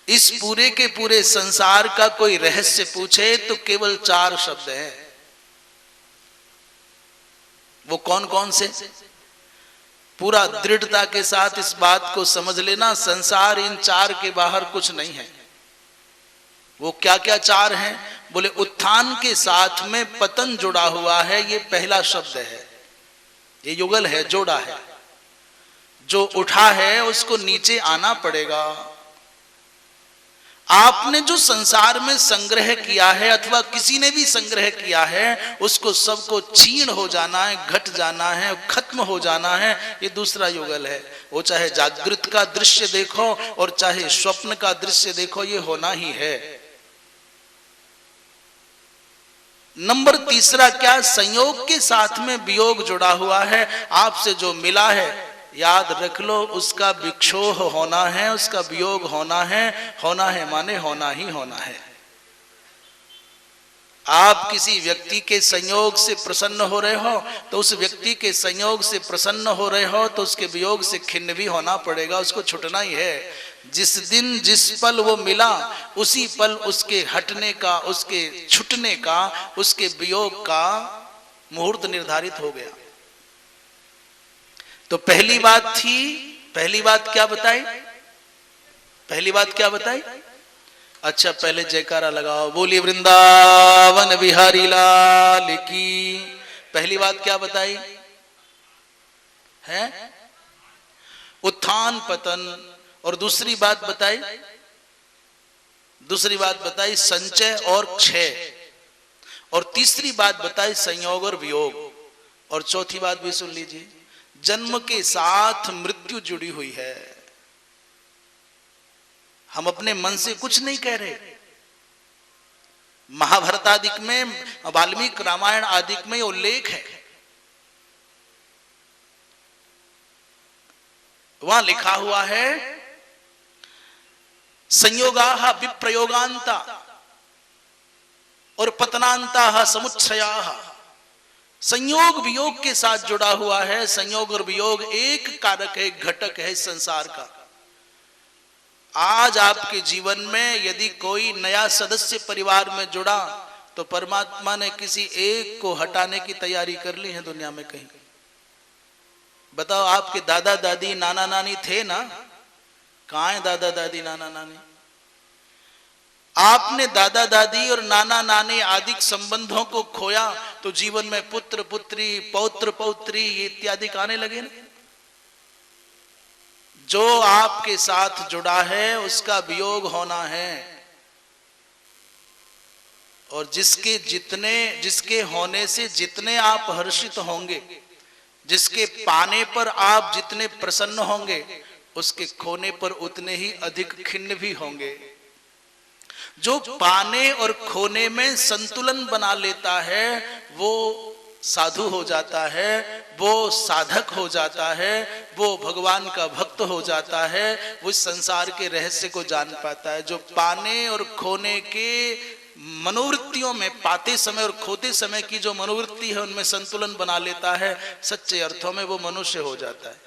इस पूरे के पूरे संसार का कोई रहस्य पूछे तो केवल 4 शब्द हैं। वो कौन कौन से? पूरा दृढ़ता के साथ इस बात को समझ लेना, संसार इन 4 के बाहर कुछ नहीं है। वो क्या क्या 4 हैं? बोले उत्थान के साथ में पतन जुड़ा हुआ है, ये पहला शब्द है। ये युगल है, जोड़ा है। जो उठा है उसको नीचे आना पड़ेगा। आपने जो संसार में संग्रह किया है अथवा किसी ने भी संग्रह किया है, उसको सबको छीण हो जाना है, घट जाना है, खत्म हो जाना है। ये दूसरा युगल है। वो चाहे जागृत का दृश्य देखो और चाहे स्वप्न का दृश्य देखो, ये होना ही है। नंबर तीसरा क्या? संयोग के साथ में वियोग जुड़ा हुआ है। आपसे जो मिला है, याद रख लो, उसका विक्षोभ होना है, उसका वियोग होना है। होना है माने होना ही होना है। आप किसी व्यक्ति के संयोग से प्रसन्न हो रहे हो तो उस व्यक्ति के संयोग से प्रसन्न हो रहे हो तो उसके वियोग से खिन्न भी होना पड़ेगा, उसको छूटना ही है। जिस दिन जिस पल वो मिला, उसी पल उसके हटने का, उसके छूटने का, उसके वियोग का मुहूर्त निर्धारित हो गया। तो पहली बात थी, पहली बात क्या बताई? पहली बात क्या बताई? अच्छा, पहले जयकारा लगाओ, बोली वृंदावन बिहारी लाल की। पहली बात क्या बताई है? उत्थान पतन। और दूसरी बात बताई, दूसरी बात बताई संचय और क्षय। और तीसरी बात बताई संयोग और वियोग। और चौथी बात भी सुन लीजिए, जन्म के साथ मृत्यु जुड़ी हुई है। हम अपने मन से कुछ नहीं कह रहे। महाभारत आदि में, वाल्मीकि रामायण आदि में उल्लेख है। वहां लिखा हुआ है संयोगाः विप्रयोगांता और पतनांता समुच्छयाः। संयोग वियोग के साथ जुड़ा हुआ है। संयोग और वियोग एक कारक है, घटक है संसार का। आज आपके जीवन में यदि कोई नया सदस्य परिवार में जुड़ा तो परमात्मा ने किसी एक को हटाने की तैयारी कर ली है दुनिया में कहीं? बताओ, आपके दादा दादी नाना नानी थे ना? कहां है दादा दादी नाना नानी? आपने दादा दादी और नाना नानी आदि संबंधों को खोया तो जीवन में पुत्र पुत्री, पौत्र पौत्री इत्यादि आने लगे ना। जो आपके साथ जुड़ा है उसका वियोग होना है। और जिसके होने से जितने आप हर्षित होंगे, जिसके पाने पर आप जितने प्रसन्न होंगे, उसके खोने पर उतने ही अधिक खिन्न भी होंगे। जो पाने और खोने में संतुलन बना लेता है वो साधु हो जाता है, वो साधक हो जाता है, वो भगवान का भक्त हो जाता है, वो संसार के रहस्य को जान पाता है। जो पाने और खोने के मनोवृत्तियों में, पाते समय और खोते समय की जो मनोवृत्ति है उनमें संतुलन बना लेता है, सच्चे अर्थों में वो मनुष्य हो जाता है।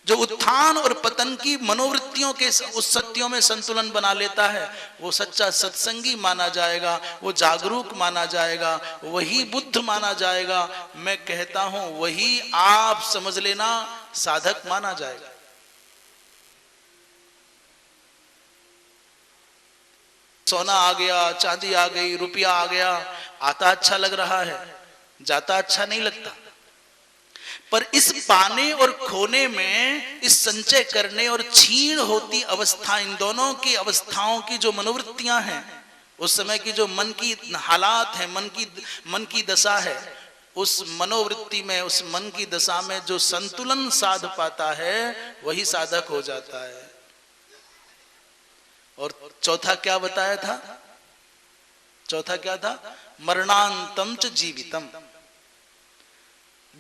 जो उत्थान और पतन की मनोवृत्तियों के उस सत्यों में संतुलन बना लेता है वो सच्चा सत्संगी माना जाएगा, वो जागरूक माना जाएगा, वही बुद्ध माना जाएगा। मैं कहता हूं वही आप समझ लेना साधक माना जाएगा। सोना आ गया, चांदी आ गई, रुपया आ गया, आता अच्छा लग रहा है, जाता अच्छा नहीं लगता। पर इस पाने और खोने में, इस संचय करने और छीण होती अवस्था, इन दोनों की अवस्थाओं की जो मनोवृत्तियां हैं, उस समय की जो मन की हालात है, मन की दशा है, उस मनोवृत्ति में, उस मन की दशा में जो संतुलन साध पाता है वही साधक हो जाता है। और चौथा क्या बताया था? चौथा क्या था? मरणांतम च जीवितम।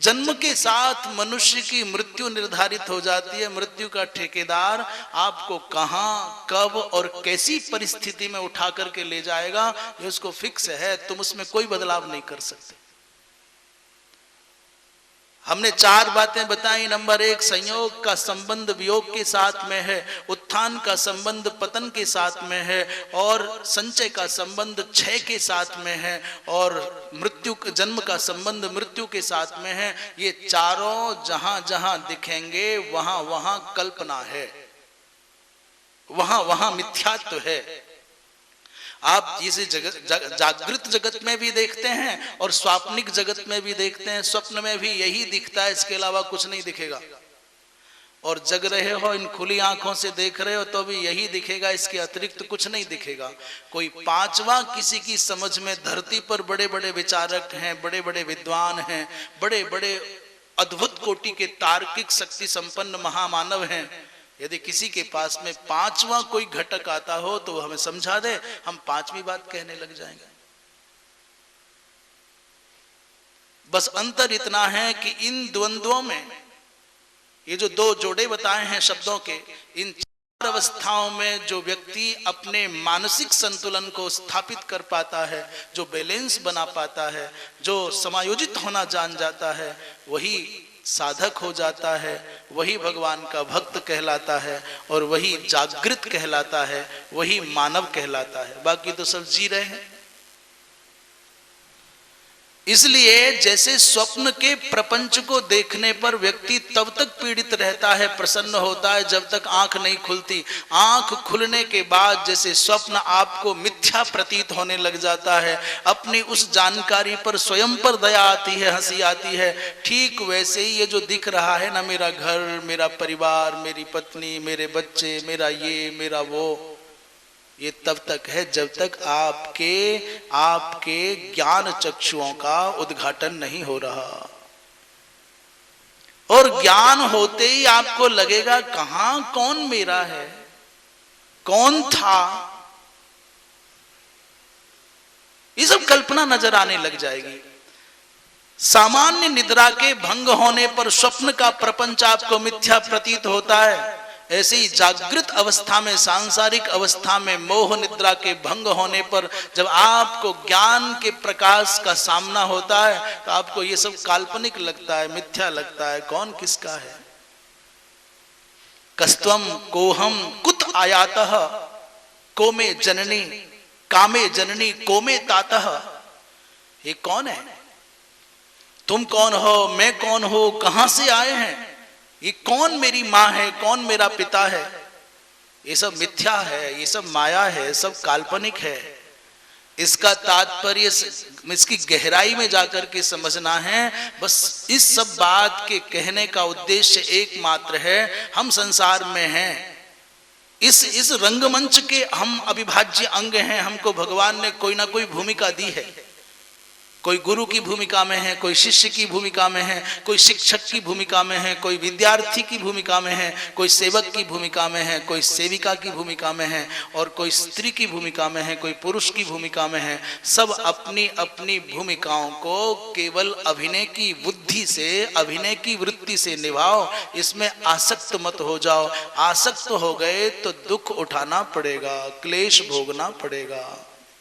जन्म के साथ मनुष्य की मृत्यु निर्धारित हो जाती है। मृत्यु का ठेकेदार आपको कहां, कब और कैसी परिस्थिति में उठा करके ले जाएगा ये उसको फिक्स है, तुम उसमें कोई बदलाव नहीं कर सकते। हमने 4 बातें बताई। नंबर 1, संयोग का संबंध वियोग के साथ में है, उत्थान का संबंध पतन के साथ में है, और संचय का संबंध क्षय के साथ में है, और मृत्यु जन्म का संबंध मृत्यु के साथ में है। ये चारों जहां जहां दिखेंगे वहां वहां कल्पना है, वहां वहां मिथ्यात्व है। आप इसे जागृत जगत में भी देखते हैं और स्वाप्निक जगत में भी देखते हैं। स्वप्न में भी यही दिखता है, इसके अलावा कुछ नहीं दिखेगा। और जग रहे हो, इन खुली आंखों से देख रहे हो तो भी यही दिखेगा, इसके अतिरिक्त कुछ नहीं दिखेगा। कोई पांचवा किसी की समझ में, धरती पर बड़े बड़े विचारक हैं, बड़े बड़े विद्वान हैं, बड़े बड़े अद्भुत कोटि के तार्किक शक्ति संपन्न महामानव हैं, यदि किसी के पास में पांचवा कोई घटक आता हो तो हमें समझा दे, हम पांचवी बात कहने लग जाएंगे। बस अंतर इतना है कि इन द्वंद्वों में, ये जो 2 जोड़े बताए हैं शब्दों के, इन 4 अवस्थाओं में जो व्यक्ति अपने मानसिक संतुलन को स्थापित कर पाता है, जो बैलेंस बना पाता है, जो समायोजित होना जान जाता है, वही साधक हो जाता है, वही भगवान का भक्त कहलाता है, और वही जागृत कहलाता है, वही मानव कहलाता है। बाकी तो सब जी रहे हैं। इसलिए जैसे स्वप्न के प्रपंच को देखने पर व्यक्ति तब तक पीड़ित रहता है, प्रसन्न होता है, जब तक आंख नहीं खुलती। आंख खुलने के बाद जैसे स्वप्न आपको मिथ्या प्रतीत होने लग जाता है, अपनी उस जानकारी पर स्वयं पर दया आती है, हंसी आती है, ठीक वैसे ही ये जो दिख रहा है ना, मेरा घर, मेरा परिवार, मेरी पत्नी, मेरे बच्चे, मेरा ये, मेरा वो, ये तब तक है जब तक आपके ज्ञान चक्षुओं का उद्घाटन नहीं हो रहा। और ज्ञान होते ही आपको लगेगा कहां कौन मेरा है, कौन था, ये सब कल्पना नजर आने लग जाएगी। सामान्य निद्रा के भंग होने पर स्वप्न का प्रपंच आपको मिथ्या प्रतीत होता है। ऐसे ही जागृत अवस्था में, सांसारिक अवस्था में, मोह निद्रा के भंग होने पर जब आपको ज्ञान के प्रकाश का सामना होता है तो आपको ये सब काल्पनिक लगता है, मिथ्या लगता है, कौन किसका है। कस्त्वम कोहम कुत आयातः कोमे जननी कामे जननी कोमे तातः, ये कौन है, तुम कौन हो, मैं कौन हो, कहां से आए हैं, ये कौन मेरी माँ है, कौन मेरा पिता है, ये सब मिथ्या है, ये सब माया है, सब काल्पनिक है। इसका तात्पर्य इसकी गहराई में जाकर के समझना है। बस इस सब बात के कहने का उद्देश्य एकमात्र है, हम संसार में हैं, इस रंगमंच के हम अविभाज्य अंग हैं। हमको भगवान ने कोई ना कोई भूमिका दी है, कोई गुरु की भूमिका में है, कोई शिष्य की भूमिका में है, कोई शिक्षक की भूमिका में है, कोई विद्यार्थी की भूमिका में है, कोई सेवक की भूमिका में है, कोई सेविका की भूमिका में है, और कोई स्त्री की भूमिका में है, कोई पुरुष की भूमिका में है। सब अपनी अपनी भूमिकाओं को केवल अभिनय की बुद्धि से, अभिनय की वृत्ति से निभाओ, इसमें आसक्त मत हो जाओ। आसक्त हो गए तो दुख उठाना पड़ेगा, क्लेश भोगना पड़ेगा।